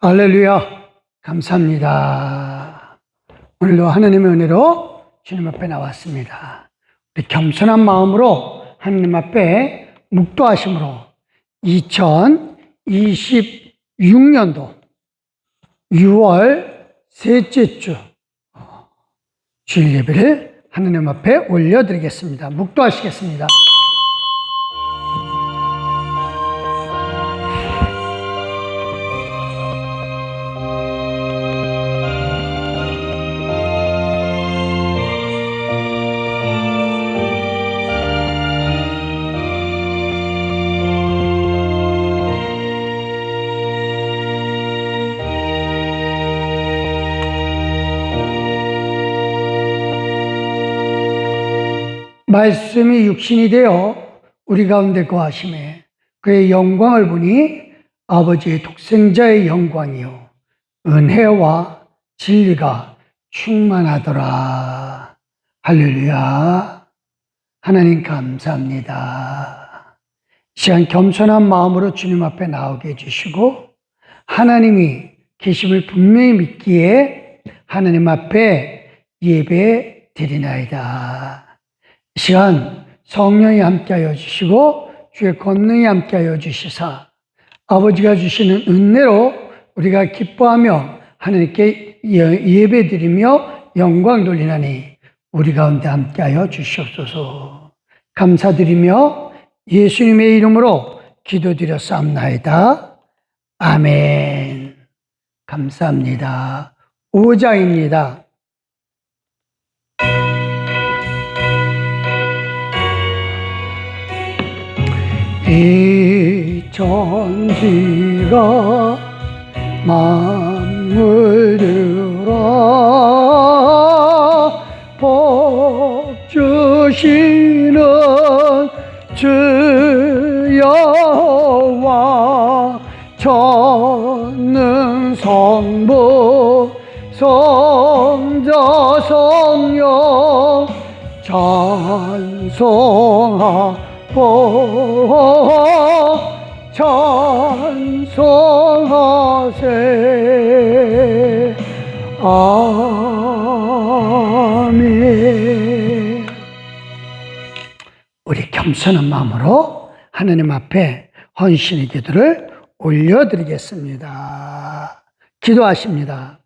할렐루야, 감사합니다. 오늘도 하나님의 은혜로 주님 앞에 나왔습니다. 우리 겸손한 마음으로 하나님 앞에 묵도하심으로 2026년도 6월 셋째 주 주일 예배를 하나님 앞에 올려드리겠습니다. 묵도하시겠습니다. 말씀이 육신이 되어 우리 가운데 거하심에 그의 영광을 보니 아버지의 독생자의 영광이요 은혜와 진리가 충만하더라. 할렐루야. 하나님 감사합니다. 이 시간 겸손한 마음으로 주님 앞에 나오게 해주시고 하나님이 계심을 분명히 믿기에 하나님 앞에 예배 드리나이다. 이 시간 성령이 함께하여 주시고 주의 권능이 함께하여 주시사 아버지가 주시는 은혜로 우리가 기뻐하며 하나님께 예배드리며 영광 돌리나니 우리 가운데 함께하여 주시옵소서. 감사드리며 예수님의 이름으로 기도드렸사옵나이다. 아멘. 감사합니다. 5장입니다. 이 천지가 만물들아 복 주시는 주 여호와 전능 성부 성자 성령 찬송하세. 아멘. 우리 겸손한 마음으로 하나님 앞에 헌신의 기도를 올려드리겠습니다. 기도하십니다.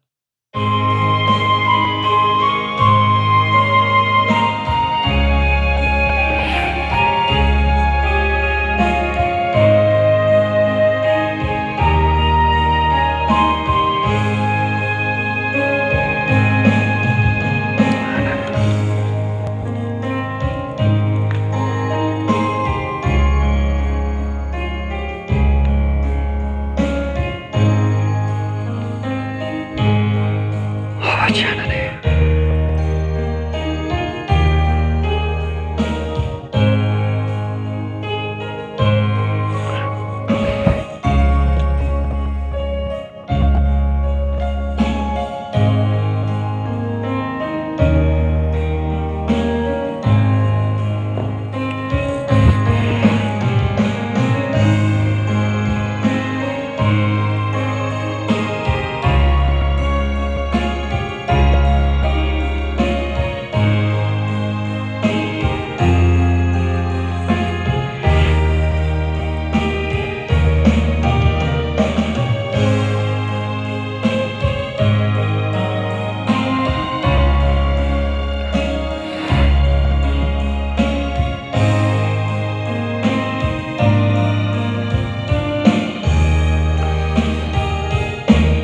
아버지 하나님,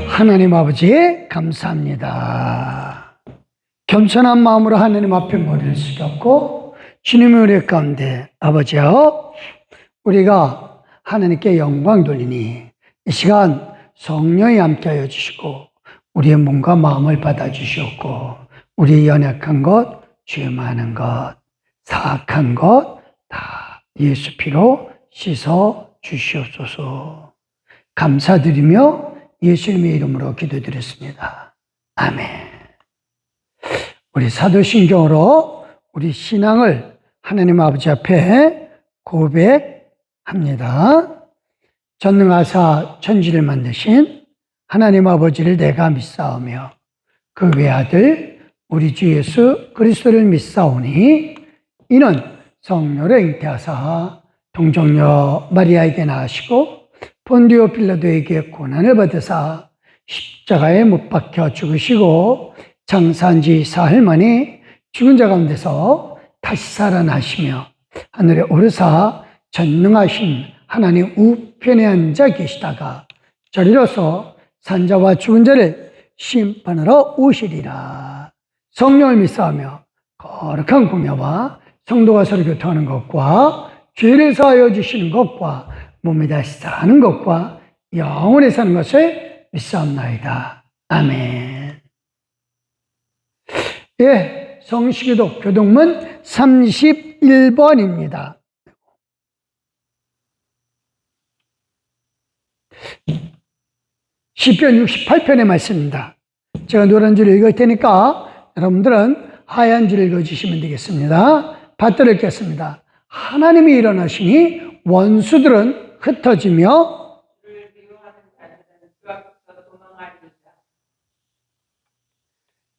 하나님 아버지 감사합니다. 겸손한 마음으로 하나님 앞에 머리를 숙였고 주님의 은혜 가운데 아버지여 우리가 하나님께 영광 돌리니 이 시간 성령이 함께하여 주시고 우리의 몸과 마음을 받아주시옵고 우리의 연약한 것, 죄 많은 것, 사악한 것 다 예수 피로 씻어 주시옵소서. 감사드리며 예수님의 이름으로 기도드렸습니다. 아멘. 우리 사도신경으로 우리 신앙을 하나님 아버지 앞에 고백합니다. 전능하사 천지를 만드신 하나님 아버지를 내가 믿사오며 그 외아들 우리 주 예수 그리스도를 믿사오니 이는 성령으로 잉태하사 동정녀 마리아에게 나으시고 본디오 빌라도에게 고난을 받으사 십자가에 못 박혀 죽으시고 장사한 지 사흘 만에 죽은 자 가운데서 다시 살아나시며 하늘에 오르사 전능하신 하나님 우편에 앉아 계시다가 저리로서 산자와 죽은 자를 심판하러 오시리라. 성령을 믿사오며 거룩한 공예와 성도가 서로 교통하는 것과 죄를 사하여 주시는 것과 몸에 다시 사는 것과 영원히 사는 것을 믿사옵나이다. 아멘. 예, 성시기도 교동문 31번입니다. 시편 68편의 말씀입니다. 제가 노란 줄 읽을 테니까 여러분들은 하얀 줄 읽어주시면 되겠습니다. 받들어 읽겠습니다. 하나님이 일어나시니 원수들은 흩어지며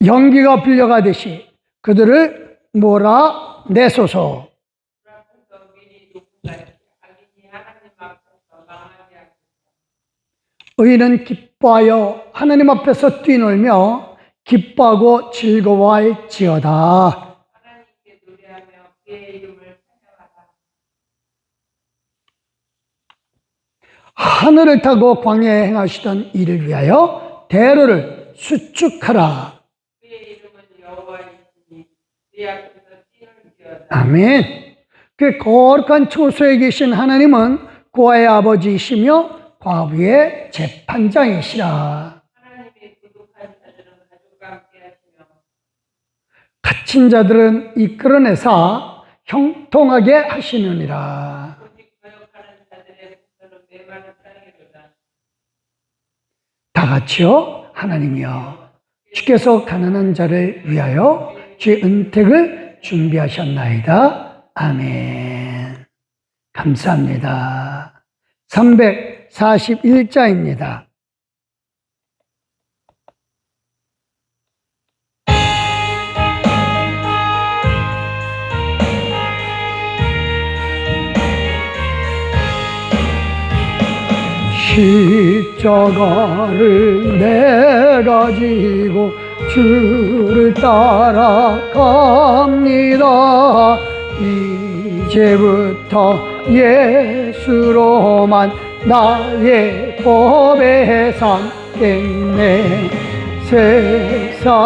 연기가 불려가듯이 그들을 몰아내소서. 의인은 기뻐하여 하나님 앞에서 뛰놀며 기뻐하고 즐거워할지어다. 하늘을 타고 광야에 행하시던 이를 위하여 대로를 수축하라. 아멘. 그 거룩한 초소에 계신 하나님은 고아의 아버지이시며 과부의 재판장이시라. 갇힌 자들은 이끌어내사 형통하게 하시느니라. 다 같이요. 하나님이여, 주께서 가난한 자를 위하여 주의 은택을 준비하셨나이다. 아멘. 감사합니다. 341자입니다. 십자가를 내가 지고 주를 따라갑니다. 이제부터 예수로만 나의 법에 삼겠네. 세상에서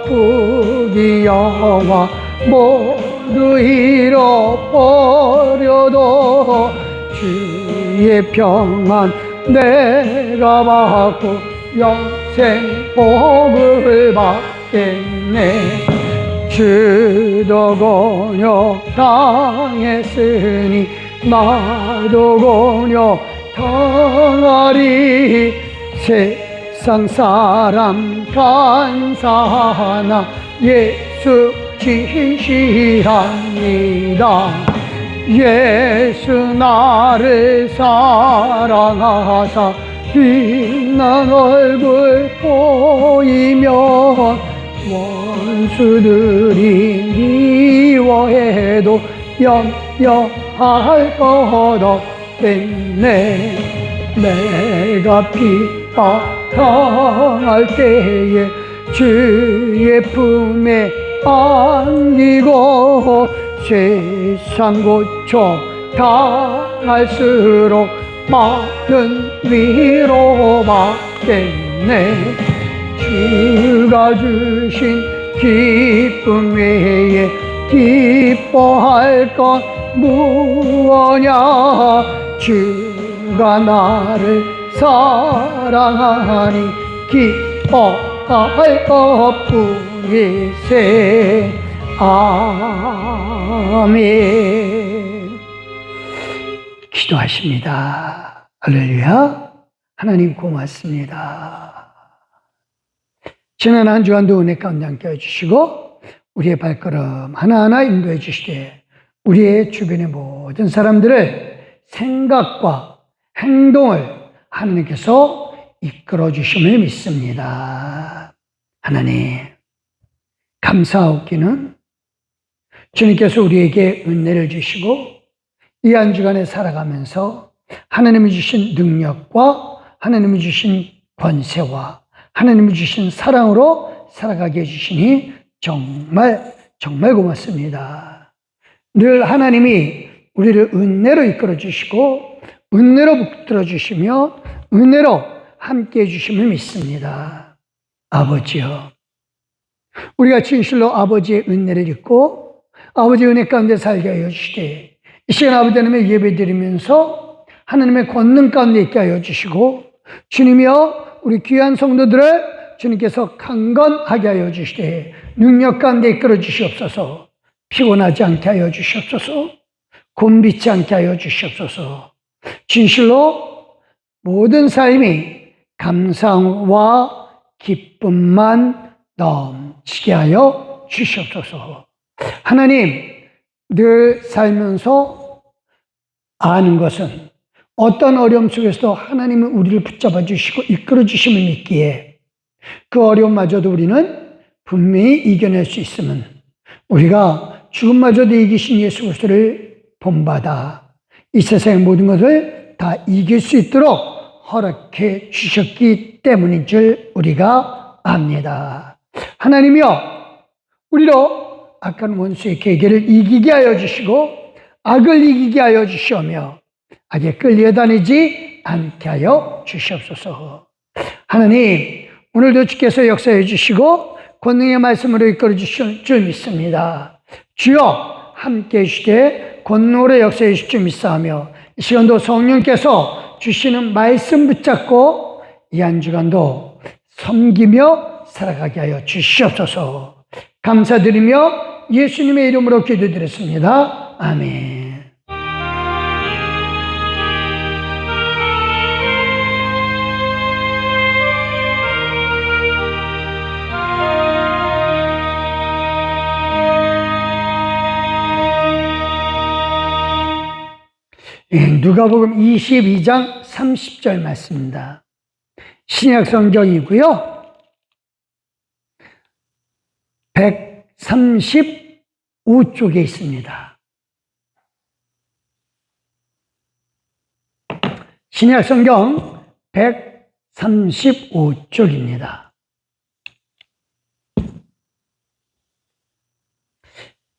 부귀영화 모두 잃어버려도 주의 평안 내가 받고 영생 복을 받겠네. 주도 곤욕 당했으니 나도 곤욕 당하리. 세상 사람 간사하나 예수 진실합니다. 예수 나를 사랑하사 빛난 얼굴 보이면 원수들이 미워해도 염려할 것 없겠네. 내가 핍박당할 때에 주의 품에 안기고 세상 고초 당할수록 많은 위로 받겠네. 주가 주신 기쁨 외에 기뻐할 것 무엇냐. 주가 나를 사랑하니 기뻐할 것뿐일세. 아멘. 기도하십니다. 할렐루야. 하나님 고맙습니다. 지난 한 주간도 은혜 가운데 함께 해주시고 우리의 발걸음 하나하나 인도해 주시되 우리의 주변의 모든 사람들을 생각과 행동을 하나님께서 이끌어 주심을 믿습니다. 하나님, 감사하옵기는 주님께서 우리에게 은혜를 주시고 이 한 주간에 살아가면서 하나님이 주신 능력과 하나님이 주신 권세와 하나님이 주신 사랑으로 살아가게 해주시니 정말 고맙습니다. 늘 하나님이 우리를 은혜로 이끌어 주시고 은혜로 붙들어 주시며 은혜로 함께 해주심을 믿습니다. 아버지여, 우리가 진실로 아버지의 은혜를 입고 아버지의 은혜 가운데 살게 하여 주시되 이 시간 아버지 하나님의 예배 드리면서 하나님의 권능 가운데 있게 하여 주시고 주님이여 우리 귀한 성도들을 주님께서 강건하게 하여 주시되 능력 가운데 이끌어 주시옵소서. 피곤하지 않게 하여 주시옵소서. 곤비치 않게 하여 주시옵소서. 진실로 모든 삶이 감사와 기쁨만 넘치게 하여 주시옵소서. 하나님, 늘 살면서 아는 것은 어떤 어려움 속에서도 하나님은 우리를 붙잡아 주시고 이끌어 주심을 믿기에 그 어려움마저도 우리는 분명히 이겨낼 수 있음은 우리가 죽음마저도 이기신 예수 그리스도를 본받아 이 세상의 모든 것을 다 이길 수 있도록 허락해 주셨기 때문인 줄 우리가 압니다. 하나님이여, 우리로 악한 원수의 계계를 이기게 하여 주시고 악을 이기게 하여 주시오며 악에 끌려다니지 않게 하여 주시옵소서. 하나님, 오늘도 주께서 역사해 주시고 권능의 말씀으로 이끌어 주실 줄 믿습니다. 주여 함께 해주시되 권능으로 역사해 주실 줄 믿사하며 이 시간도 성령께서 주시는 말씀 붙잡고 이 한 주간도 섬기며 살아가게 하여 주시옵소서. 감사드리며 예수님의 이름으로 기도드렸습니다. 아멘. 누가복음 22장 30절 말씀입니다. 신약 성경이고요. 135쪽에 있습니다. 신약 성경 135쪽입니다.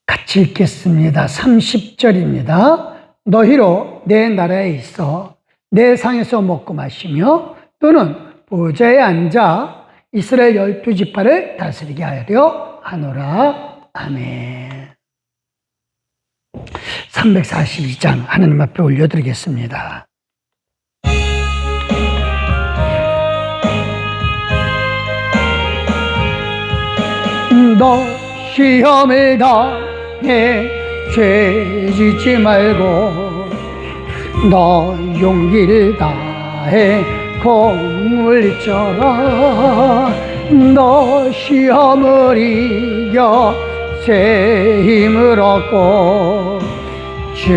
같이 읽겠습니다. 30절입니다. 너희로 내 나라에 있어 내 상에서 먹고 마시며 또는 보좌에 앉아 이스라엘 12지파를 다스리게 하려 하노라. 아멘. 342장 하나님 앞에 올려드리겠습니다. 너 시험을 당해 죄 짓지 말고 너 용기를 다해 공을 잊어라. 너 시험을 이겨 새 힘을 얻고 주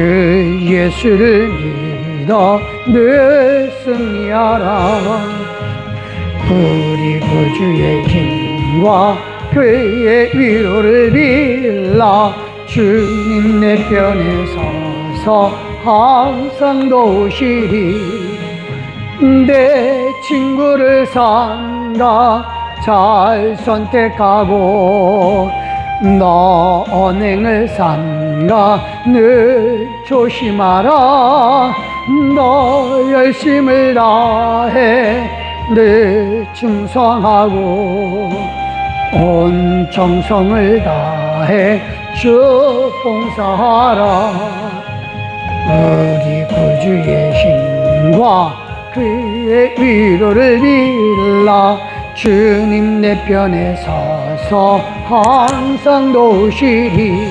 예수를 믿어 늘 승리하라. 우리 구주의 힘과 그의 위로를 빌라. 주님 내 편에 서서 항상 도우시리. 내 친구를 삼가 잘 선택하고 너 언행을 삼가 늘 조심하라. 너 열심을 다해 늘 충성하고 온 정성을 다해 주 봉사하라. 우리 구주의 힘과 그의 위로를 빌라. 주님 내 편에 서서 항상 도우시리.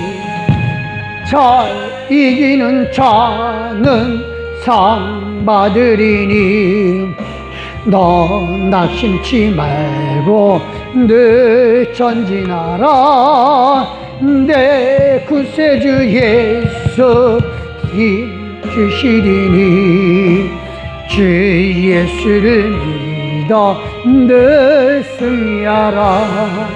잘 이기는 자는 상 받으리니 너 낙심치 말고 늘 전진하라. 내 구세주 예수 힘 주시리니 주 예수를 믿어 늘 승리하라.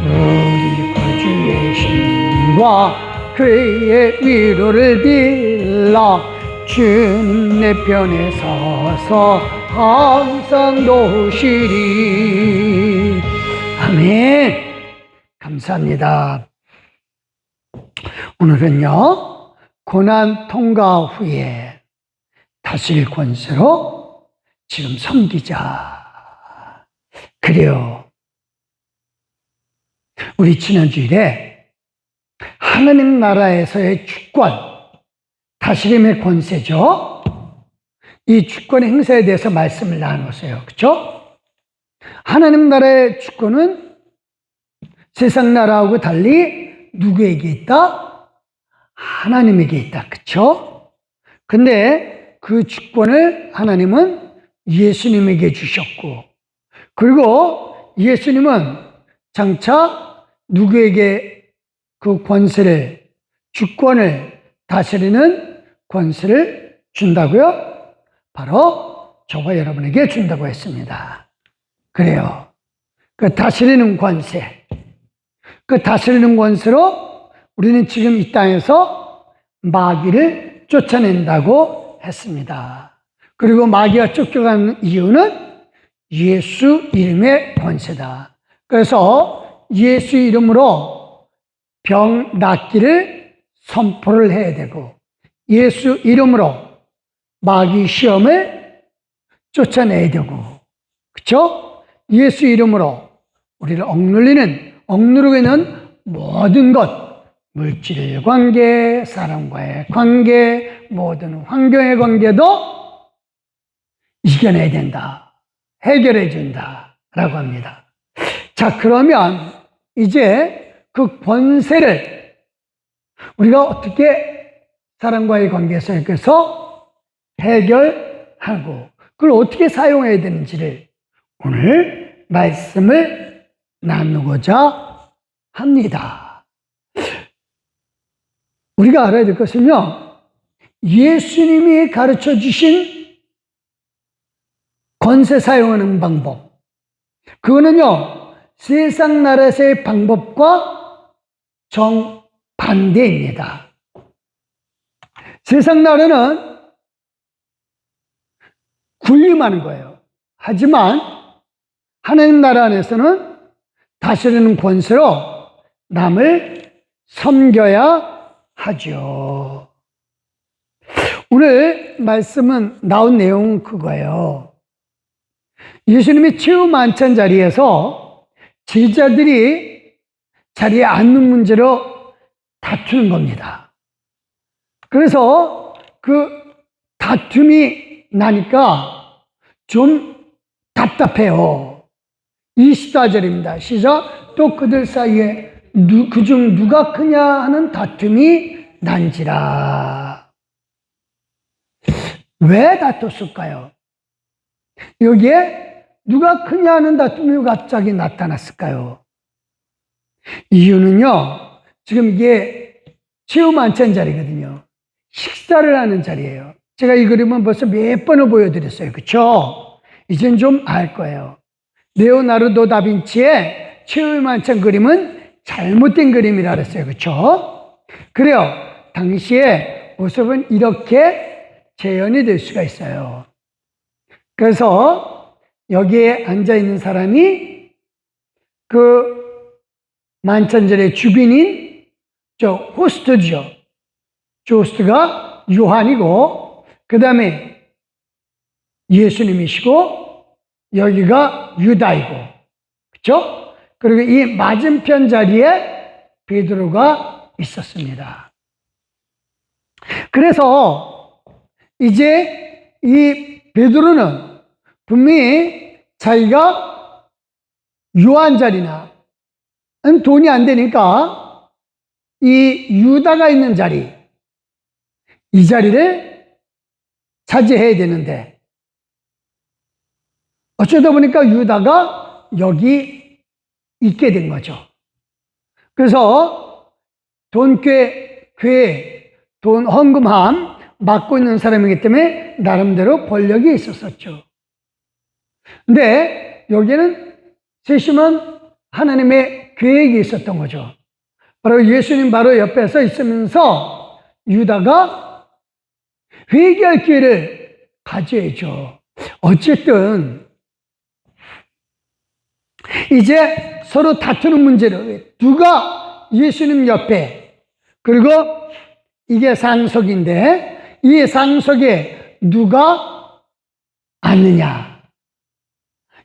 우리 구주의 힘과 그의 위로를 빌라 주님 내 편에 서서 항상 도우시리. 아멘. 감사합니다. 오늘은요, 고난 통과 후에 다스릴 권세로 지금 섬기자. 그래요. 우리 지난주일에 하나님 나라에서의 주권, 다스림의 권세죠. 이 주권 행사에 대해서 말씀을 나눴어요. 그렇죠? 하나님 나라의 주권은 세상 나라하고 달리 누구에게 있다? 하나님에게 있다. 그렇죠? 근데 그 주권을 하나님은 예수님에게 주셨고, 그리고 예수님은 장차 누구에게 그 권세를, 주권을 다스리는 권세를 준다고요? 바로 저와 여러분에게 준다고 했습니다. 그래요. 그 다스리는 권세, 그 다스리는 권세로 우리는 지금 이 땅에서 마귀를 쫓아낸다고 했습니다. 그리고 마귀가 쫓겨가는 이유는 예수 이름의 권세다. 그래서 예수 이름으로 병 낫기를 선포를 해야 되고, 예수 이름으로 마귀 시험을 쫓아내야 되고, 그렇죠? 예수 이름으로 우리를 억누르고 있는 모든 것, 물질 관계, 사람과의 관계, 모든 환경의 관계도 이겨내야 된다, 해결해 준다 라고 합니다. 자, 그러면 이제 그 권세를 우리가 어떻게 사람과의 관계 속에서 해결하고 그걸 어떻게 사용해야 되는지를 오늘 말씀을 나누고자 합니다. 우리가 알아야 될 것은요, 예수님이 가르쳐 주신 권세 사용하는 방법, 그거는요 세상 나라에서의 방법과 정반대입니다. 세상 나라는 군림하는 거예요. 하지만 하나님 나라 안에서는 다스리는 권세로 남을 섬겨야 하죠. 오늘 말씀은 나온 내용은 그거예요. 예수님이 최후 만찬 자리에서 제자들이 자리에 앉는 문제로 다투는 겁니다. 그래서 그 다툼이 나니까 좀 답답해요. 24절입니다. 시작. 또 그들 사이에 그중 누가 크냐 하는 다툼이 난지라. 왜 다퉜을까요? 여기에 누가 크냐 하는 다툼이 갑자기 나타났을까요? 이유는요, 지금 이게 최후 만찬 자리거든요. 식사를 하는 자리예요. 제가 이 그림은 벌써 몇 번을 보여드렸어요. 그렇죠? 이젠 좀 알 거예요. 레오나르도 다빈치의 최후 만찬 그림은 잘못된 그림이라 그랬어요. 그렇죠? 그래요. 당시에 모습은 이렇게 재현이 될 수가 있어요. 그래서 여기에 앉아있는 사람이 그 만찬절의 주빈인 저 호스트죠. 저 호스트가 요한이고, 그 다음에 예수님이시고, 여기가 유다이고, 그렇죠? 그리고 이 맞은편 자리에 베드로가 있었습니다. 그래서 이제 이 베드로는 분명히 자기가 요한 자리나 돈이 안 되니까 이 유다가 있는 자리, 이 자리를 차지해야 되는데 어쩌다 보니까 유다가 여기 있게 된 거죠. 그래서 돈 헌금함 맡고 있는 사람이기 때문에 나름대로 권력이 있었었죠. 근데 여기에는 세심한 하나님의 계획이 있었던 거죠. 바로 예수님 바로 옆에 서 있으면서 유다가 회개할 기회를 가져야죠. 어쨌든 이제 서로 다투는 문제를 누가 예수님 옆에, 그리고 이게 상석인데 이 상석에 누가 앉느냐,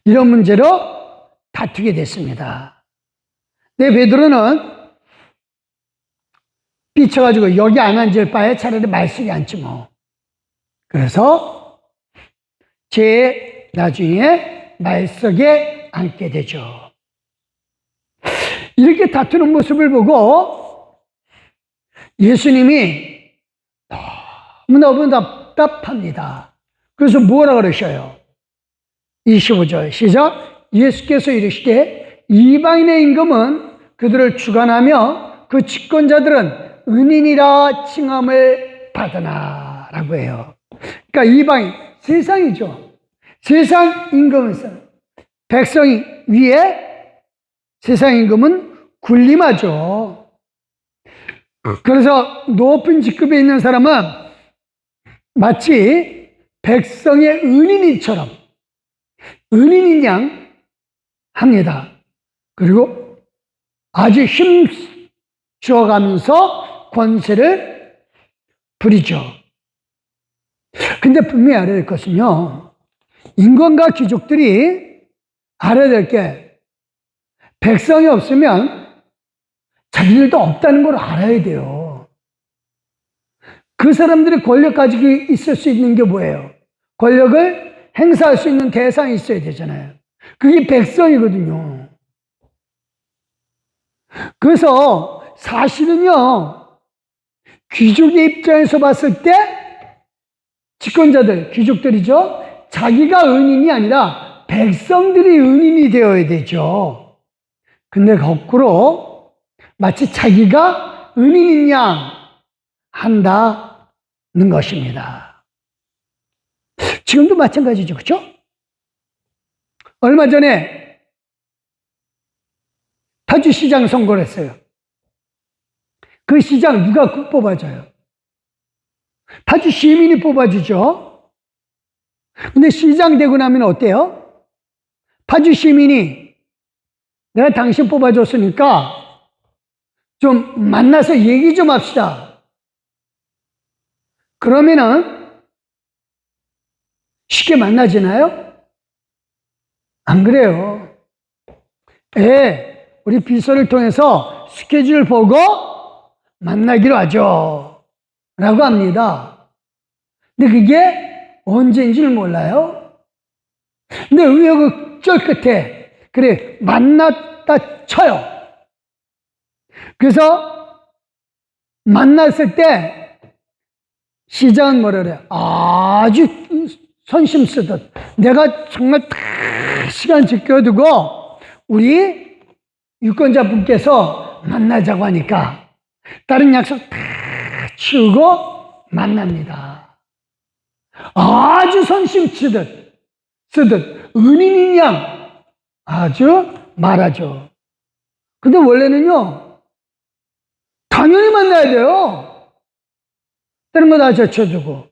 이런 문제로 다투게 됐습니다. 근데 베드로는 삐쳐가지고 여기 안 앉을 바에 차라리 말석에 앉지 뭐. 그래서 나중에 말석에 앉게 되죠. 이렇게 다투는 모습을 보고 예수님이 너무너무 답답합니다. 그래서 뭐라 그러셔요? 25절 시작. 예수께서 이르시되 이방인의 임금은 그들을 주관하며 그 집권자들은 은인이라 칭함을 받으나 라고 해요. 그러니까 이방인, 세상이죠. 세상 임금은 백성이 위에, 세상 임금은 군림하죠. 그래서 높은 직급에 있는 사람은 마치 백성의 은인처럼 은인인 양 합니다. 그리고 아주 힘 주어가면서 권세를 부리죠. 근데 분명히 알아야 될 것은요, 인간과 귀족들이 알아야 될 게, 백성이 없으면 자기들도 없다는 걸 알아야 돼요. 그 사람들이 권력 가지고 있을 수 있는 게 뭐예요? 권력을 행사할 수 있는 대상이 있어야 되잖아요. 그게 백성이거든요. 그래서 사실은요, 귀족의 입장에서 봤을 때 집권자들, 귀족들이죠, 자기가 은인이 아니라 백성들이 은인이 되어야 되죠. 근데 거꾸로 마치 자기가 은인인 양 한다는 것입니다. 지금도 마찬가지죠, 그렇죠? 얼마 전에 파주시장 선거를 했어요. 그 시장 누가 뽑아줘요? 파주 시민이 뽑아주죠. 근데 시장 되고 나면 어때요? 파주 시민이 내가 당신 뽑아줬으니까 좀 만나서 얘기 좀 합시다. 그러면은 쉽게 만나지나요? 안 그래요. 우리 비서를 통해서 스케줄 보고 만나기로 하죠 라고 합니다. 근데 그게 언제인지를 몰라요. 근데 우여곡절 끝에 그래 만났다 쳐요. 그래서 만났을 때 시장은 뭐라 그래요? 아주 선심 쓰듯 내가 정말 다 시간 지켜두고 우리 유권자분께서 만나자고 하니까 다른 약속 다 치우고 만납니다. 아주 선심 쓰듯 은인인 양 아주 말하죠. 근데 원래는요, 당연히 만나야 돼요. 다른 거 다 제쳐두고.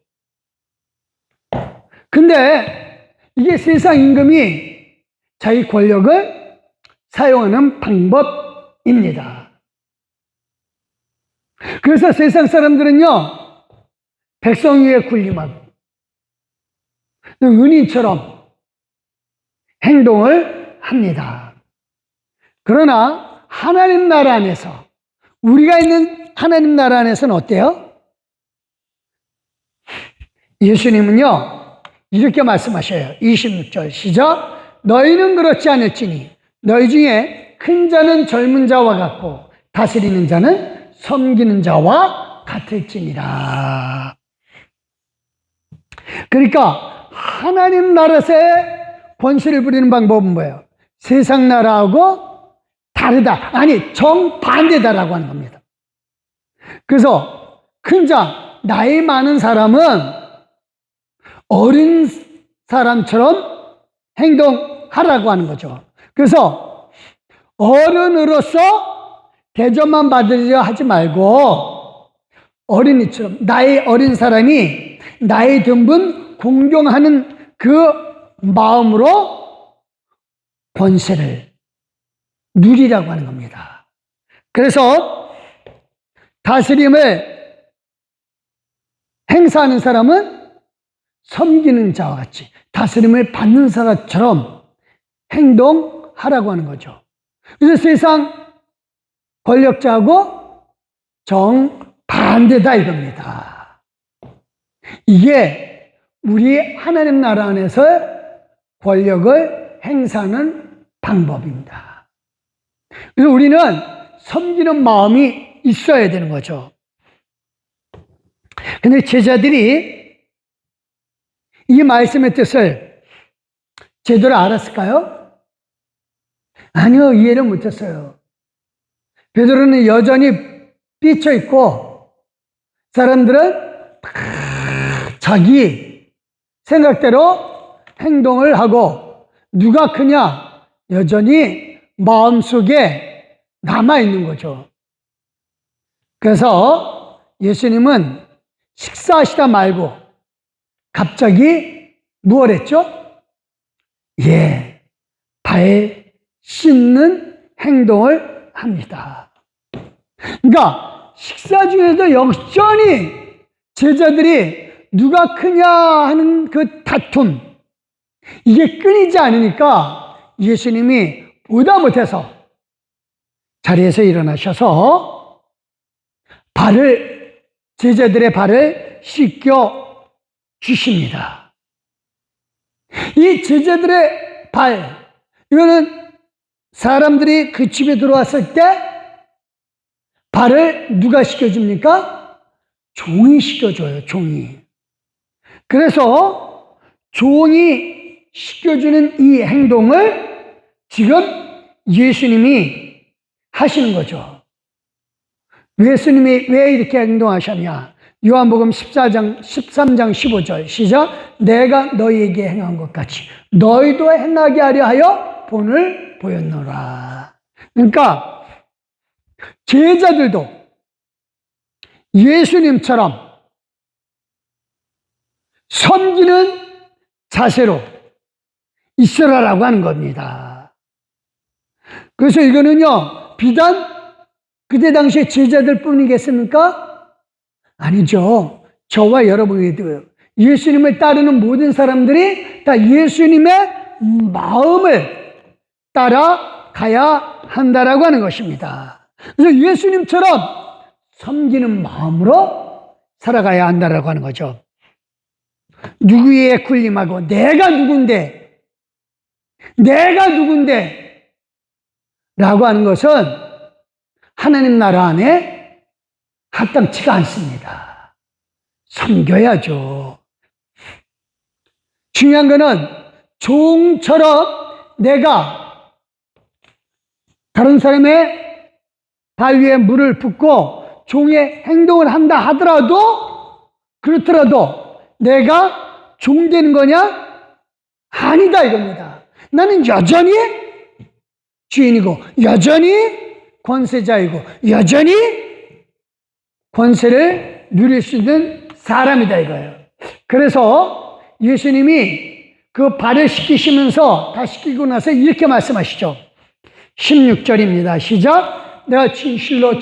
근데 이게 세상 임금이 자기 권력을 사용하는 방법입니다. 그래서 세상 사람들은요, 백성 위에 군림하고 은인처럼 행동을 합니다. 그러나 하나님 나라 안에서, 우리가 있는 하나님 나라 안에서는 어때요? 예수님은요 이렇게 말씀하셔요. 26절 시작. 너희는 그렇지 않을지니 너희 중에 큰 자는 젊은 자와 같고 다스리는 자는 섬기는 자와 같을지니라. 그러니까 하나님 나라에서의 권세를 부리는 방법은 뭐예요? 세상 나라하고 다르다, 아니 정반대다라고 하는 겁니다. 그래서 큰 자, 나이 많은 사람은 어린 사람처럼 행동하라고 하는 거죠. 그래서 어른으로서 대접만 받으려 하지 말고 어린이처럼 나이 어린 사람이 나이 든 분 공경하는 그 마음으로 권세를 누리라고 하는 겁니다. 그래서 다스림을 행사하는 사람은 섬기는 자와 같이 다스림을 받는 사람처럼 행동하라고 하는 거죠. 그래서 세상 권력자하고 정반대다 이겁니다. 이게 우리 하나님 나라 안에서 권력을 행사하는 방법입니다. 그래서 우리는 섬기는 마음이 있어야 되는 거죠. 근데 제자들이 이 말씀의 뜻을 제대로 알았을까요? 아니요, 이해를 못했어요. 베드로는 여전히 삐쳐있고 사람들은 자기 생각대로 행동을 하고 누가 크냐 여전히 마음속에 남아있는 거죠. 그래서 예수님은 식사하시다 말고 갑자기 무엇 했죠? 발 씻는 행동을 합니다. 그러니까 식사 중에도 여전히 제자들이 누가 크냐 하는 그 다툼, 이게 끊이지 않으니까 예수님이 보다 못해서 자리에서 일어나셔서 제자들의 발을 씻겨 주십니다. 이 제자들의 발, 이거는 사람들이 그 집에 들어왔을 때 발을 누가 씻겨줍니까? 종이 씻겨줘요, 종이. 그래서 종이 씻겨주는 이 행동을 지금 예수님이 하시는 거죠. 예수님이 왜 이렇게 행동하셨냐? 요한복음 13장 15절 시작. 내가 너희에게 행한 것 같이 너희도 행하게 하려 하여 본을 보였노라. 그러니까 제자들도 예수님처럼 섬기는 자세로 있으라라고 하는 겁니다. 그래서 이거는요, 비단 그때 당시에 제자들 뿐이겠습니까? 아니죠. 저와 여러분에도 예수님을 따르는 모든 사람들이 다 예수님의 마음을 따라가야 한다라고 하는 것입니다. 그래서 예수님처럼 섬기는 마음으로 살아가야 한다라고 하는 거죠. 누구에 군림하고 내가 누군데 라고 하는 것은 하나님 나라 안에 합당치가 않습니다. 섬겨야죠. 중요한 거는 종처럼 내가 다른 사람의 발 위에 물을 붓고 종의 행동을 한다 하더라도 그렇더라도 내가 종 되는 거냐? 아니다 이겁니다. 나는 여전히 주인이고 여전히 권세자이고 여전히 권세를 누릴 수 있는 사람이다 이거예요. 그래서 예수님이 그 발을 씻기시면서 다 씻기고 나서 이렇게 말씀하시죠. 16절입니다. 시작. 내가 진실로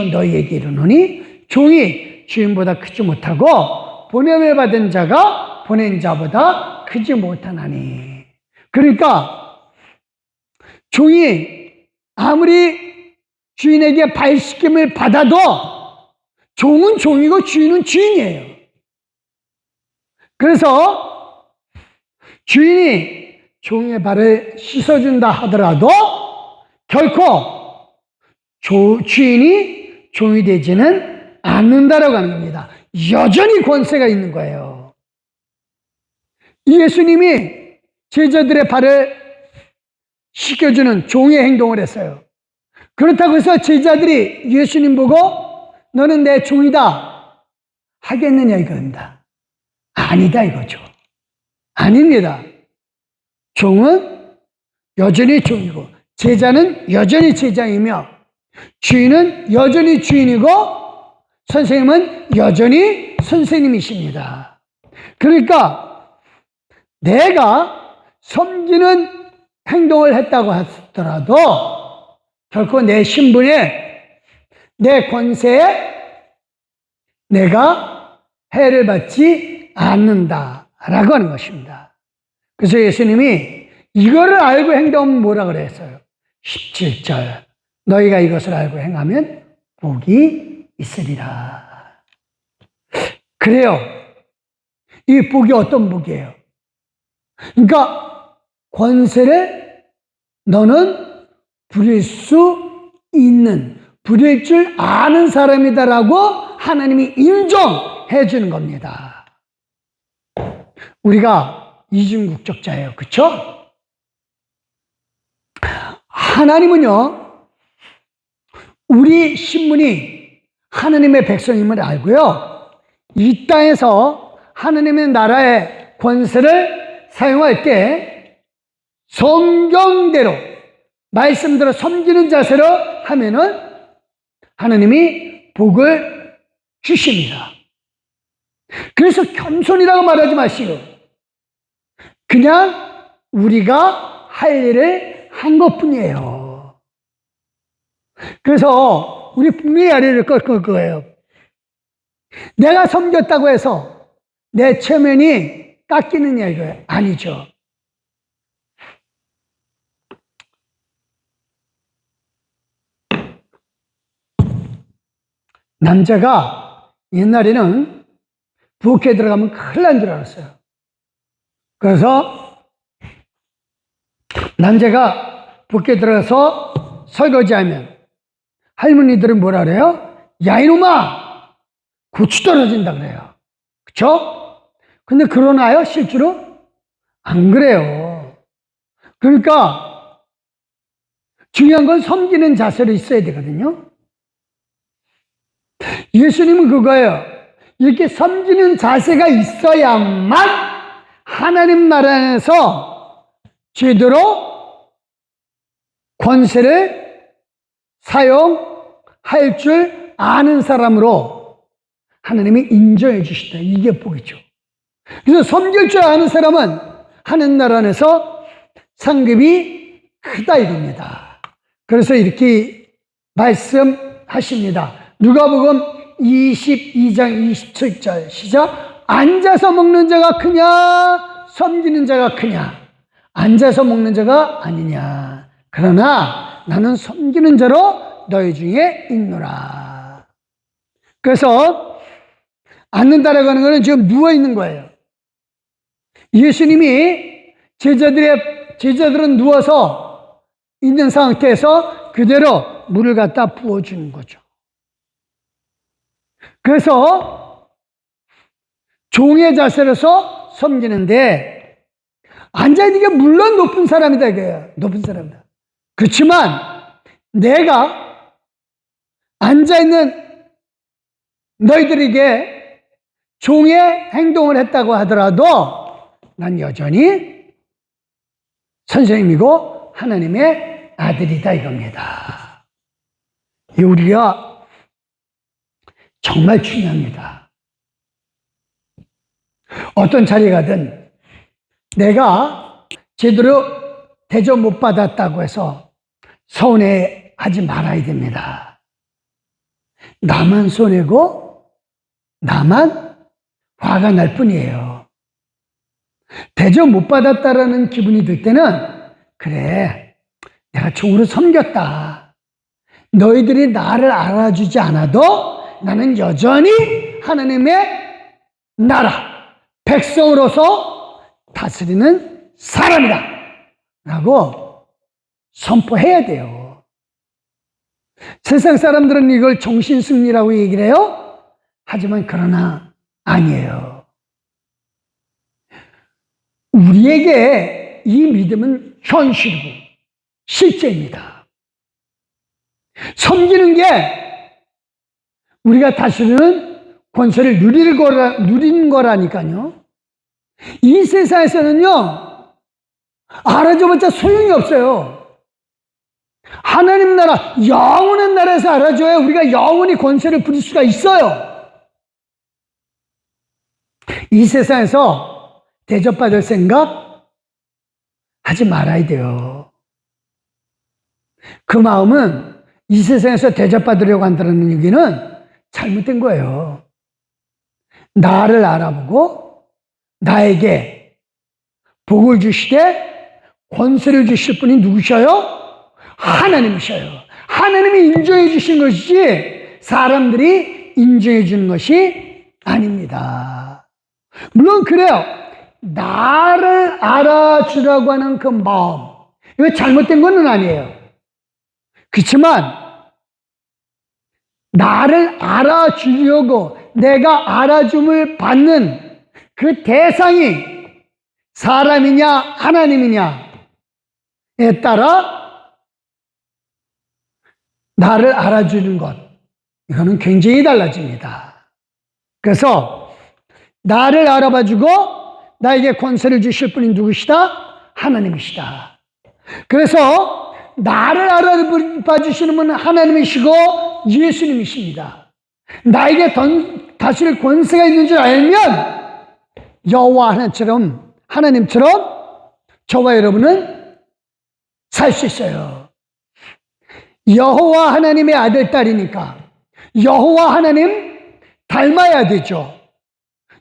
너희에게 이르노니 종이 주인보다 크지 못하고 보냄을 받은 자가 보낸 자보다 크지 못하나니. 그러니까 종이 아무리 주인에게 발 씻김을 받아도 종은 종이고 주인은 주인이에요. 그래서 주인이 종의 발을 씻어준다 하더라도 결코 주인이 종이 되지는 않는다라고 하는 겁니다. 여전히 권세가 있는 거예요. 예수님이 제자들의 발을 씻겨주는 종의 행동을 했어요. 그렇다고 해서 제자들이 예수님 보고 너는 내 종이다 하겠느냐 이겁니다. 아니다 이거죠. 아닙니다. 종은 여전히 종이고 제자는 여전히 제자이며 주인은 여전히 주인이고 선생님은 여전히 선생님이십니다. 그러니까 내가 섬기는 행동을 했다고 하더라도 결코 내 신분에, 내 권세에 내가 해를 받지 않는다라고 하는 것입니다. 그래서 예수님이 이거를 알고 행동하면 뭐라 그랬어요? 17절. 너희가 이것을 알고 행하면 복이 있으리라. 그래요. 이 복이 어떤 복이에요? 그러니까 권세를 너는 부릴 수 있는, 부릴 줄 아는 사람이다라고 하나님이 인정해 주는 겁니다. 우리가 이중국적자예요. 그렇죠? 하나님은요, 우리 신분이 하나님의 백성임을 알고요, 이 땅에서 하나님의 나라의 권세를 사용할 때 성경대로 말씀대로 섬기는 자세로 하면은 하나님이 복을 주십니다. 그래서 겸손이라고 말하지 마시고 그냥 우리가 할 일을 한 것뿐이에요. 그래서 우리 분명히 아래를 꺾을 거예요. 내가 섬겼다고 해서 내 체면이 깎이느냐 이거예요? 아니죠. 남자가 옛날에는 부엌에 들어가면 큰일 난 줄 알았어요. 그래서 남자가 부엌에 들어가서 설거지하면 할머니들은 뭐라 그래요? 야 이놈아 고추 떨어진다 그래요. 그쵸? 근데 그러나요? 실제로? 안 그래요. 그러니까 중요한 건 섬기는 자세로 있어야 되거든요. 예수님은 그거예요. 이렇게 섬기는 자세가 있어야만 하나님 나라 안에서 제대로 권세를 사용할 줄 아는 사람으로 하나님이 인정해 주시다. 이게 복이죠. 그래서 섬길 줄 아는 사람은 하나님 나라 안에서 상급이 크다 이겁니다. 그래서 이렇게 말씀하십니다. 누가복음 22장 27절 시작. 앉아서 먹는 자가 크냐 섬기는 자가 크냐? 앉아서 먹는 자가 아니냐. 그러나 나는 섬기는 자로 너희 중에 있노라. 그래서 앉는다라고 하는 것은 지금 누워있는 거예요. 예수님이 제자들은 누워서 있는 상태에서 그대로 물을 갖다 부어주는 거죠. 그래서 종의 자세로서 섬기는데 앉아있는 게 물론 높은 사람이다 이거예요. 높은 사람이다. 그렇지만 내가 앉아있는 너희들에게 종의 행동을 했다고 하더라도 난 여전히 선생님이고 하나님의 아들이다 이겁니다. 이 우리가 정말 중요합니다. 어떤 자리에 가든 내가 제대로 대접 못 받았다고 해서 서운해하지 말아야 됩니다. 나만 손해고 나만 화가 날 뿐이에요. 대접 못 받았다라는 기분이 들 때는 그래 내가 종으로 섬겼다. 너희들이 나를 알아주지 않아도 나는 여전히 하나님의 나라 백성으로서 다스리는 사람이다 라고 선포해야 돼요. 세상 사람들은 이걸 정신승리라고 얘기를 해요. 하지만 그러나 아니에요. 우리에게 이 믿음은 현실이고 실제입니다. 섬기는 게 우리가 다스리는 권세를 누리는 거라니까요. 이 세상에서는요, 알아줘봤자 소용이 없어요. 하나님 나라, 영원한 나라에서 알아줘야 우리가 영원히 권세를 부릴 수가 있어요. 이 세상에서 대접받을 생각 하지 말아야 돼요. 그 마음은 이 세상에서 대접받으려고 한다는 얘기는 잘못된 거예요. 나를 알아보고 나에게 복을 주시되 권세를 주실 분이 누구셔요? 하나님이셔요. 하나님이 인정해 주신 것이지 사람들이 인정해 주는 것이 아닙니다. 물론 그래요. 나를 알아주라고 하는 그 마음, 이거 잘못된 건 아니에요. 그렇지만 나를 알아주려고 내가 알아줌을 받는 그 대상이 사람이냐 하나님이냐에 따라 나를 알아주는 것, 이거는 굉장히 달라집니다. 그래서 나를 알아봐주고 나에게 권세를 주실 분이 누구시다? 하나님이시다. 그래서 나를 알아봐주시는 분은 하나님이시고 예수님이십니다. 나에게 다스릴 권세가 있는 줄 알면 여호와 하나님처럼 저와 여러분은 살 수 있어요. 여호와 하나님의 아들, 딸이니까 여호와 하나님 닮아야 되죠.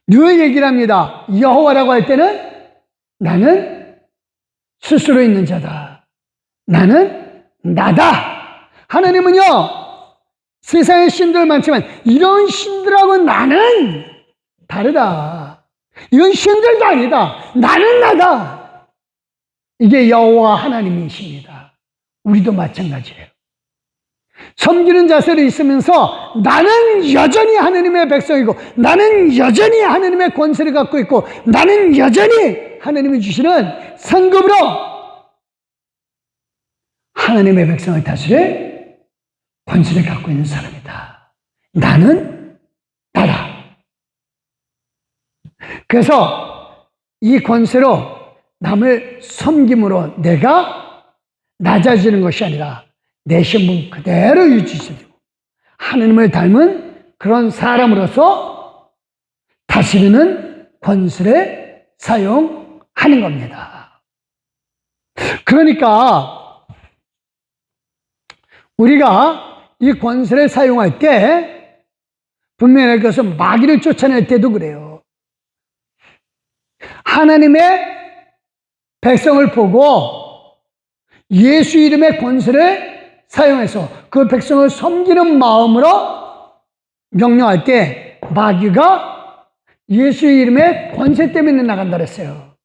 늘 얘기를 합니다. 여호와라고 할 때는 나는 스스로 있는 자다. 나는 나다. 하나님은요, 세상에 신들 많지만 이런 신들하고 나는 다르다. 이건 신들도 아니다. 나는 나다. 이게 여호와 하나님이십니다. 우리도 마찬가지예요. 섬기는 자세로 있으면서 나는 여전히 하나님의 백성이고 나는 여전히 하나님의 권세를 갖고 있고 나는 여전히 하나님이 주시는 상급으로 하나님의 백성을 다스릴 권세를 갖고 있는 사람이다. 나는 나다. 그래서 이 권세로 남을 섬김으로 내가 낮아지는 것이 아니라 내 신분 그대로 유지시키고 하나님을 닮은 그런 사람으로서 다스리는 권세를 사용하는 겁니다. 그러니까 우리가 이 권세를 사용할 때 분명히 그것은 마귀를 쫓아낼 때도 그래요. 하나님의 백성을 보고 예수 이름의 권세를 사용해서 그 백성을 섬기는 마음으로 명령할 때 마귀가 예수 이름의 권세 때문에 나간다 그랬어요.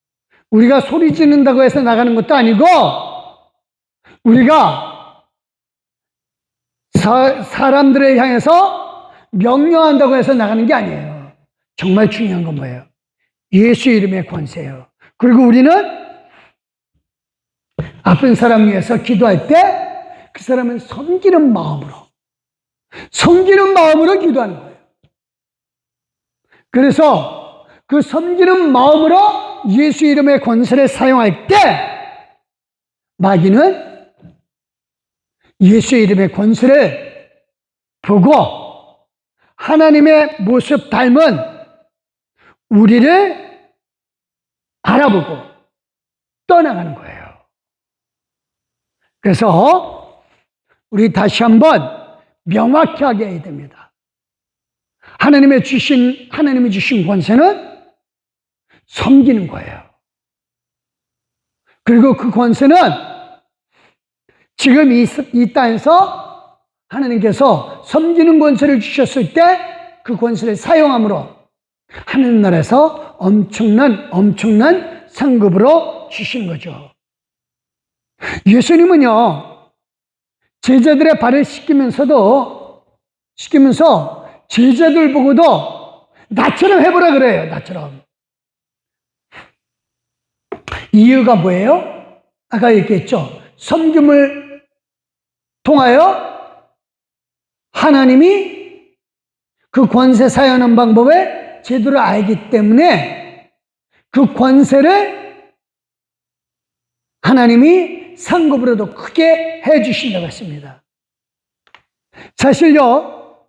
우리가 소리 지른다고 해서 나가는 것도 아니고 우리가 사람들을 향해서 명령한다고 해서 나가는 게 아니에요. 정말 중요한 건 뭐예요? 예수 이름의 권세예요. 그리고 우리는 아픈 사람 위해서 기도할 때 그 사람은 섬기는 마음으로 기도하는 거예요. 그래서 그 섬기는 마음으로 예수 이름의 권세를 사용할 때 마귀는 예수 이름의 권세를 보고 하나님의 모습 닮은 우리를 알아보고 떠나가는 거예요. 그래서 우리 다시 한번 명확히 하게 해야 됩니다. 하나님이 주신 권세는 섬기는 거예요. 그리고 그 권세는 지금 이 땅에서 하나님께서 섬기는 권세를 주셨을 때 그 권세를 사용함으로 하나님 나라에서 엄청난 상급으로 주신 거죠. 예수님은요, 제자들의 발을 씻기면서 제자들 보고도 나처럼 해보라 그래요. 나처럼. 이유가 뭐예요? 아까 얘기했죠. 섬김을 통하여 하나님이 그 권세 사용하는 방법을 제대로 알기 때문에 그 권세를 하나님이 상급으로도 크게 해주신다고 했습니다. 사실요,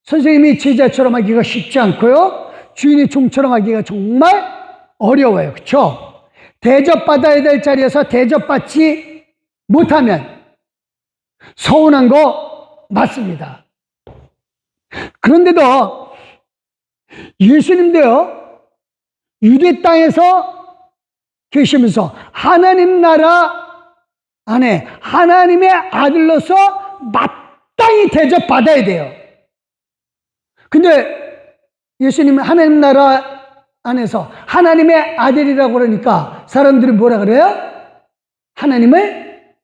선생님이 제자처럼 하기가 쉽지 않고요, 주인이 종처럼 하기가 정말 어려워요. 그렇죠? 대접받아야 될 자리에서 대접받지 못하면 서운한 거 맞습니다. 그런데도 예수님도요, 유대 땅에서 계시면서 하나님 나라 안에 하나님의 아들로서 마땅히 대접받아야 돼요. 근데 예수님은 하나님 나라 안에서 하나님의 아들이라고 그러니까 사람들이 뭐라 그래요? 하나님을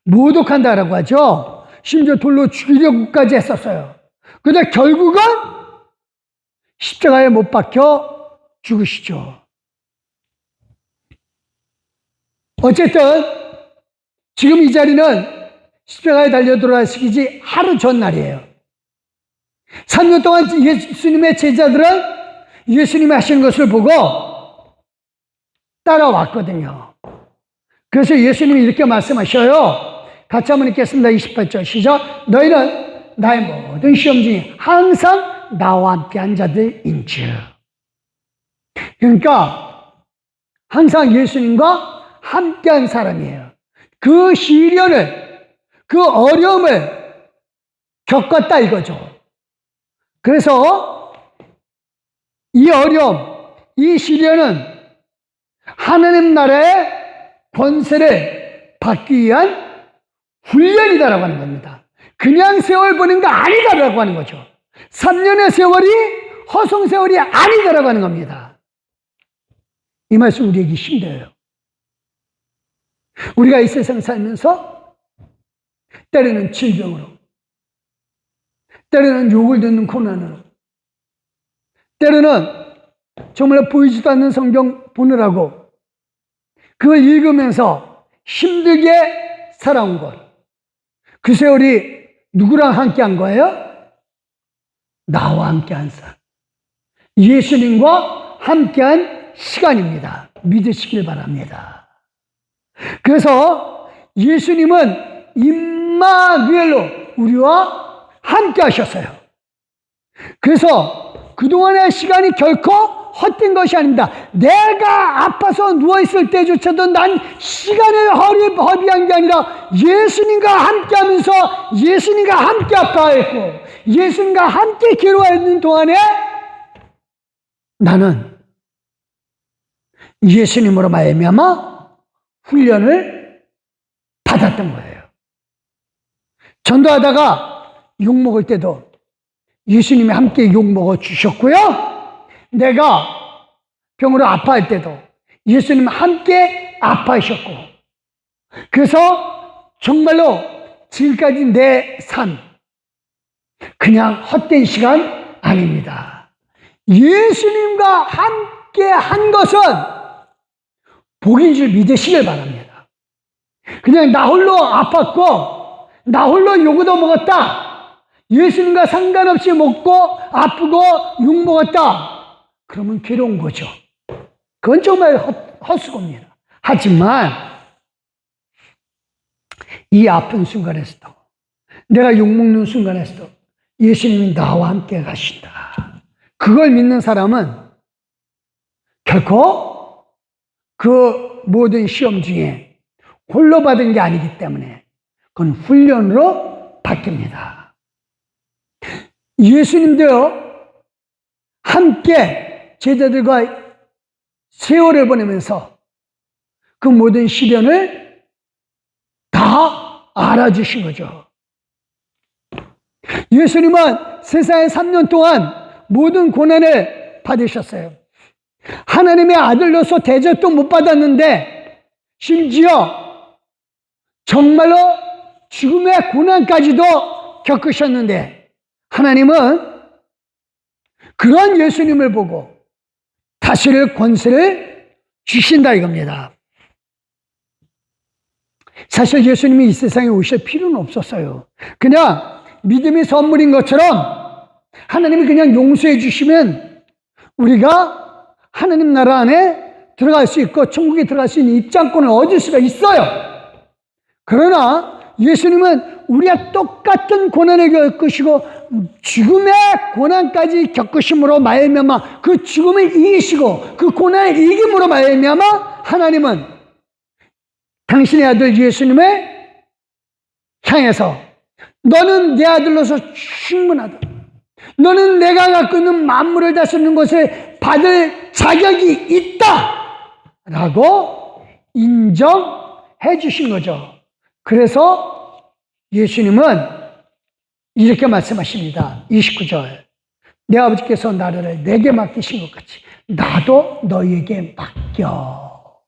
모독한다라고 하죠. 심지어 돌로 죽이려고까지 했었어요. 그런데 결국은 십자가에 못 박혀 죽으시죠. 어쨌든 지금 이 자리는 십자가에 달려 돌아가시기 하루 전날이에요. 3년 동안 예수님의 제자들은 예수님이 하시는 것을 보고 따라왔거든요. 그래서 예수님이 이렇게 말씀하셔요. 같이 한번 읽겠습니다. 28절 시작. 너희는 나의 모든 시험 중에 항상 나와 함께한 자들인즉. 그러니까 항상 예수님과 함께한 사람이에요. 그 시련을, 그 어려움을 겪었다 이거죠. 그래서 이 어려움, 이 시련은 하나님 나라의 권세를 받기 위한 훈련이다라고 하는 겁니다. 그냥 세월 보낸 거 아니다라고 하는 거죠. 3년의 세월이 허송 세월이 아니다라고 하는 겁니다. 이 말씀 우리에게 힘들어요. 우리가 이 세상 살면서 때로는 질병으로, 때로는 욕을 듣는 고난으로, 때로는 정말 보이지도 않는 성경 보느라고 그걸 읽으면서 힘들게 살아온 것. 그 세월이 누구랑 함께 한 거예요? 나와 함께 한 사람. 예수님과 함께 한 시간입니다. 믿으시길 바랍니다. 그래서 예수님은 임마누엘로 우리와 함께 하셨어요. 그래서 그동안의 시간이 결코 헛된 것이 아닙니다. 내가 아파서 누워있을 때조차도 난 시간을 허비한 게 아니라 예수님과 함께 하면서 예수님과 함께 아파했고 예수님과 함께 괴로워하는 동안에 나는 예수님으로 말미암아 훈련을 받았던 거예요. 전도하다가 욕먹을 때도 예수님이 함께 욕먹어 주셨고요. 내가 병으로 아파할 때도 예수님 함께 아파하셨고, 그래서 정말로 지금까지 내 삶 그냥 헛된 시간 아닙니다. 예수님과 함께 한 것은 복인 줄 믿으시길 바랍니다. 그냥 나 홀로 아팠고 나 홀로 욕을 얻어먹었다, 예수님과 상관없이 먹고 아프고 욕먹었다, 그러면 괴로운 거죠. 그건 정말 헛수고입니다. 하지만 이 아픈 순간에서도, 내가 욕먹는 순간에서도 예수님이 나와 함께 가신다, 그걸 믿는 사람은 결코 그 모든 시험 중에 홀로 받은 게 아니기 때문에 그건 훈련으로 바뀝니다. 예수님도요, 함께 제자들과 세월을 보내면서 그 모든 시련을 다 알아주신 거죠. 예수님은 세상에 3년 동안 모든 고난을 받으셨어요. 하나님의 아들로서 대접도 못 받았는데 심지어 정말로 죽음의 고난까지도 겪으셨는데 하나님은 그런 예수님을 보고 다스릴 권세를 주신다 이겁니다. 사실 예수님이 이 세상에 오실 필요는 없었어요. 그냥 믿음이 선물인 것처럼 하나님이 그냥 용서해 주시면 우리가 하나님 나라 안에 들어갈 수 있고 천국에 들어갈 수 있는 입장권을 얻을 수가 있어요. 그러나 예수님은 우리가 똑같은 고난을 겪으시고 죽음의 고난까지 겪으심으로 말미암아 그 죽음을 이기시고 그 고난을 이김으로 말미암아 하나님은 당신의 아들 예수님을 향해서 너는 내 아들로서 충분하다. 너는 내가 갖고 있는 만물을 다스리는 것을 받을 자격이 있다. 라고 인정해 주신 거죠. 그래서 예수님은 이렇게 말씀하십니다. 29절. 내 아버지께서 나를 내게 맡기신 것 같이 나도 너희에게 맡겨.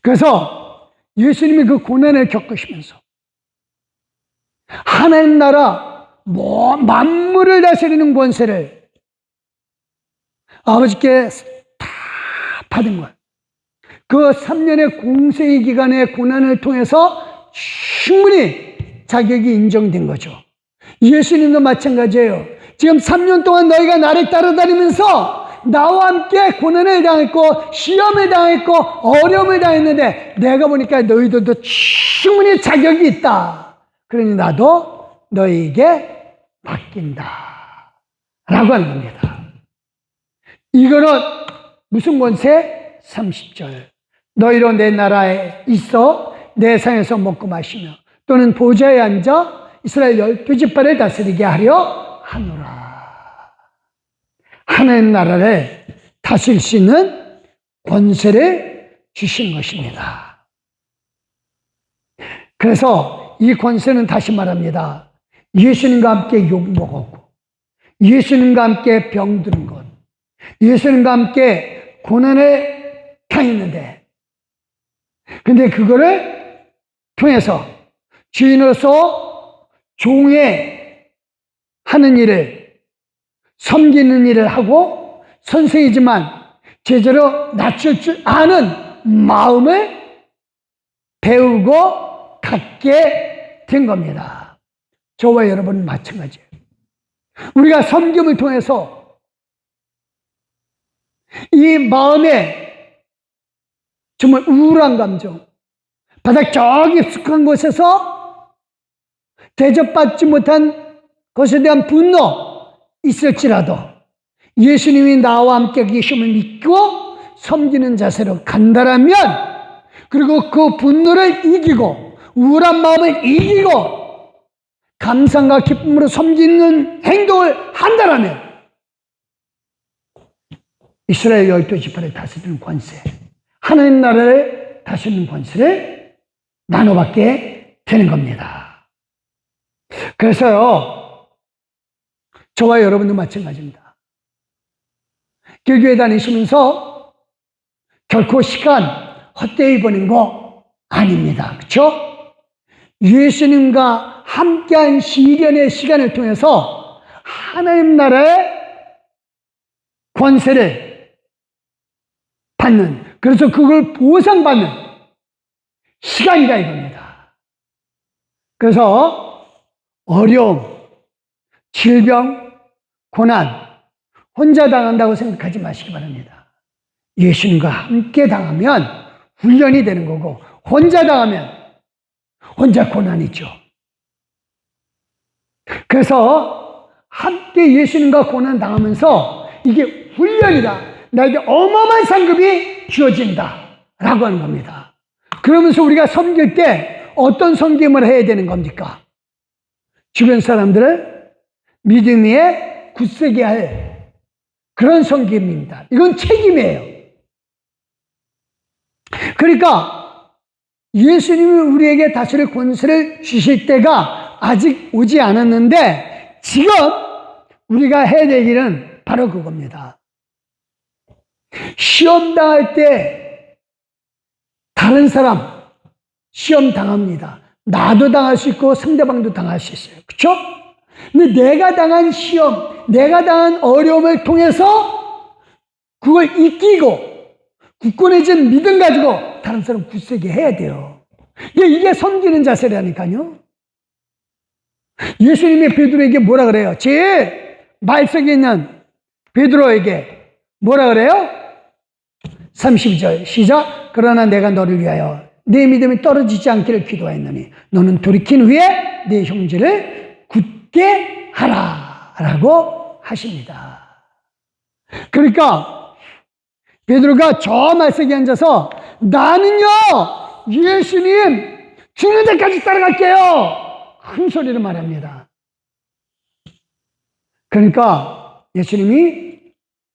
그래서 예수님이 그 고난을 겪으시면서 하나님 나라 만물을 다스리는 권세를 아버지께 다 받은 거예요. 그 3년의 공생의 기간의 고난을 통해서 충분히 자격이 인정된 거죠. 예수님도 마찬가지예요. 지금 3년 동안 너희가 나를 따라다니면서 나와 함께 고난을 당했고 시험을 당했고 어려움을 당했는데 내가 보니까 너희들도 충분히 자격이 있다. 그러니 나도 너희에게 맡긴다. 라고 하는 겁니다. 이거는 무슨 권세? 30절. 너희로 내 나라에 있어 내 상에서 먹고 마시며 또는 보좌에 앉아 이스라엘 12지파를 다스리게 하려 하노라. 하나님 나라를 다스릴 수 있는 권세를 주신 것입니다. 그래서 이 권세는 다시 말합니다. 예수님과 함께 욕먹었고 예수님과 함께 병든 것, 예수님과 함께 고난을 당했는데 근데 그거를 통해서 주인으로서 종의 하는 일을 섬기는 일을 하고 선생이지만 제자로 낮출 줄 아는 마음을 배우고 갖게 된 겁니다. 저와 여러분은 마찬가지예요. 우리가 섬김을 통해서 이 마음에 정말 우울한 감정, 바닥 저 깊숙한 곳에서 대접받지 못한 것에 대한 분노 있을지라도 예수님이 나와 함께 계심을 믿고 섬기는 자세로 간다라면 그리고 그 분노를 이기고 우울한 마음을 이기고 감상과 기쁨으로 섬기는 행동을 한다라면 이스라엘 12지파를 다스리는 권세, 하나님 나라를 다스리는 권세를 나눠받게 되는 겁니다. 그래서요, 저와 여러분도 마찬가지입니다. 교회 다니시면서 결코 시간 헛되이 보낸 거 아닙니다. 그렇죠? 예수님과 함께한 시련의 시간을 통해서 하나님 나라의 권세를 받는, 그래서 그걸 보상받는 시간이다 이겁니다. 그래서 어려움, 질병, 고난 혼자 당한다고 생각하지 마시기 바랍니다. 예수님과 함께 당하면 훈련이 되는 거고 혼자 당하면 혼자 고난이죠. 그래서 함께 예수님과 고난 당하면서 이게 훈련이다. 나에게 어마어마한 상급이 주어진다 라고 하는 겁니다. 그러면서 우리가 섬길 때 어떤 섬김을 해야 되는 겁니까? 주변 사람들을 믿음 위에 굳세게 할 그런 섬김입니다. 이건 책임이에요. 그러니까 예수님이 우리에게 다스릴 권세를 주실 때가 아직 오지 않았는데 지금 우리가 해야 될 일은 바로 그겁니다. 시험 당할 때 다른 사람 시험 당합니다. 나도 당할 수 있고 상대방도 당할 수 있어요. 그렇죠? 근데 내가 당한 시험, 내가 당한 어려움을 통해서 그걸 이기고 굳건해진 믿음 가지고 다른 사람 굳세게 해야 돼요. 이게 섬기는 자세라니까요. 예수님이 베드로에게 뭐라 그래요? 제일 말석에 있는 베드로에게 뭐라 그래요? 32절 시작. 그러나 내가 너를 위하여 네 믿음이 떨어지지 않기를 기도하였노니 너는 돌이킨 후에 네 형제를 굳게 하라 라고 하십니다. 그러니까 베드로가 저 말석에 앉아서 나는요 예수님 죽는 데까지 따라갈게요 큰 소리로 말합니다. 그러니까 예수님이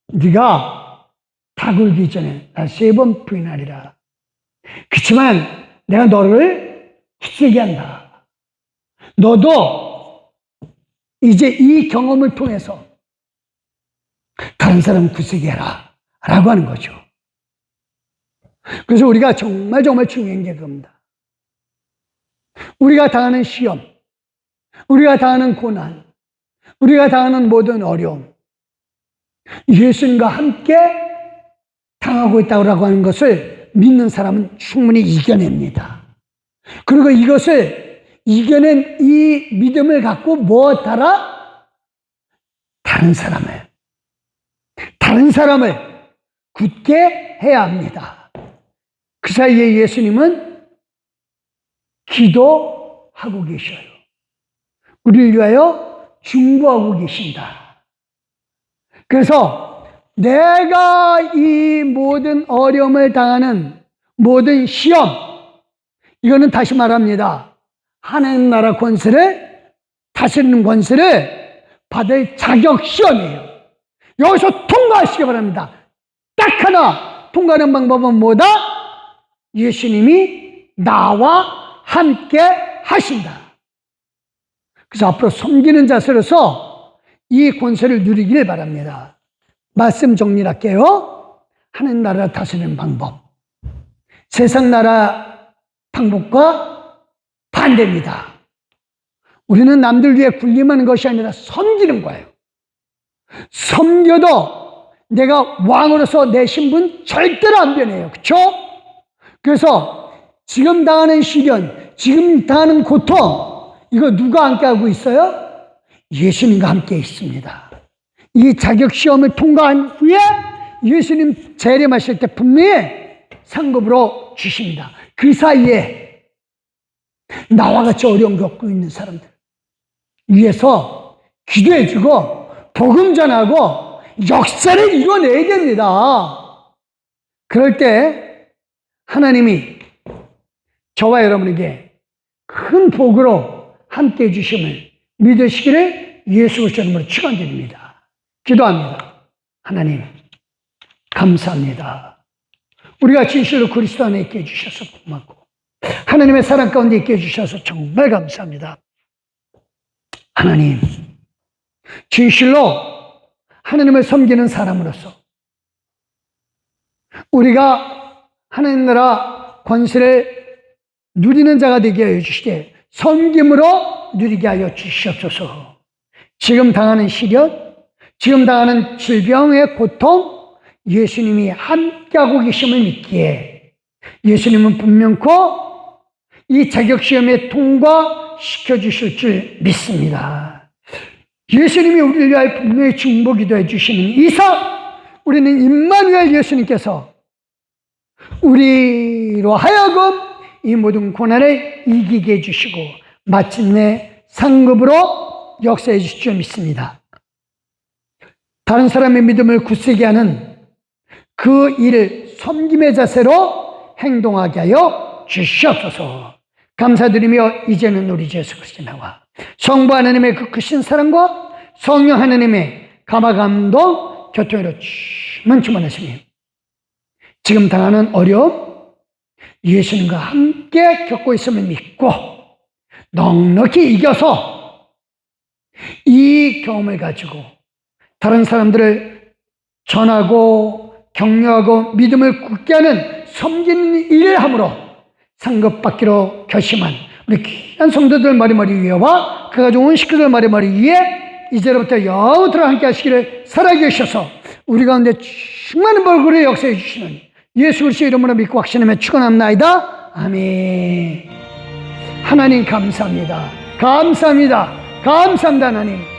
네가 다 굴기 전에 나 3번 부인하리라. 그렇지만 내가 너를 굳세게 한다. 너도 이제 이 경험을 통해서 다른 사람 굳세게 해라 라고 하는 거죠. 그래서 우리가 정말 중요한 게 그겁니다. 우리가 당하는 시험, 우리가 당하는 고난, 우리가 당하는 모든 어려움, 예수님과 함께 당하고 있다고 하는 것을 믿는 사람은 충분히 이겨냅니다. 그리고 이것을 이겨낸 이 믿음을 갖고 무엇하라? 다른 사람을 굳게 해야 합니다. 그 사이에 예수님은 기도하고 계셔요. 우리를 위하여 중보하고 계신다. 그래서 내가 이 모든 어려움을 당하는 모든 시험, 이거는 다시 말합니다. 하나님 나라 권세를 다스리는 권세를 받을 자격 시험이에요. 여기서 통과하시기 바랍니다. 딱 하나 통과하는 방법은 뭐다? 예수님이 나와 함께 하신다. 그래서 앞으로 섬기는 자세로서 이 권세를 누리길 바랍니다. 말씀 정리할게요. 하나님 나라 다스리는 방법, 세상 나라 방법과 반대입니다. 우리는 남들 위해 군림하는 것이 아니라 섬기는 거예요. 섬겨도 내가 왕으로서 내 신분 절대로 안 변해요. 그렇죠? 그래서 지금 당하는 시련, 지금 당하는 고통, 이거 누가 함께 하고 있어요? 예수님과 함께 있습니다. 이 자격 시험을 통과한 후에 예수님 재림하실 때 분명히 상급으로 주십니다. 그 사이에 나와 같이 어려움 겪고 있는 사람들 위해서 기도해주고 복음 전하고 역사를 이뤄내야 됩니다. 그럴 때 하나님이 저와 여러분에게 큰 복으로 함께해 주심을 믿으시기를 예수 그리스도 이름으로 축원드립니다. 기도합니다. 하나님 감사합니다. 우리가 진실로 그리스도 안에 있게 해주셔서 고맙고 하나님의 사랑 가운데 있게 해주셔서 정말 감사합니다. 하나님 진실로 하나님을 섬기는 사람으로서 우리가 하나님 나라 권세를 누리는 자가 되게 하여 주시되 섬김으로 누리게 하여 주시옵소서. 지금 당하는 시련, 지금 당하는 질병의 고통, 예수님이 함께하고 계심을 믿기에 예수님은 분명코 이 자격시험에 통과시켜 주실 줄 믿습니다. 예수님이 우리를 위하여 분명히 중보기도 해주시는 이상 우리는 임마누엘 예수님께서 우리로 하여금 이 모든 고난을 이기게 해주시고 마침내 상급으로 역사해 주실 줄 믿습니다. 다른 사람의 믿음을 굳세게 하는 그 일을 섬김의 자세로 행동하게 하여 주시옵소서. 감사드리며 이제는 우리 주 예수 그리스도 나와 성부 하나님의 그 크신 사랑과 성령 하나님의 감화감동 교통으로 충만하시니 지금 당하는 어려움 예수님과 함께 겪고 있음을 믿고 넉넉히 이겨서 이 경험을 가지고 다른 사람들을 전하고 격려하고 믿음을 굳게 하는 섬기는 일을 함으로 상급받기로 결심한 우리 귀한 성도들 머리머리 위에와 그 가족 온 식구들 머리머리 위에 이제로부터 영원토록 함께 하시기를 살아계 주셔서 우리 가운데 충만한 벌구를 역사해 주시는 예수 그리스도 이름으로 믿고 확신하며 축원합니다. 아멘. 하나님 감사합니다. 감사합니다. 감사합니다 하나님.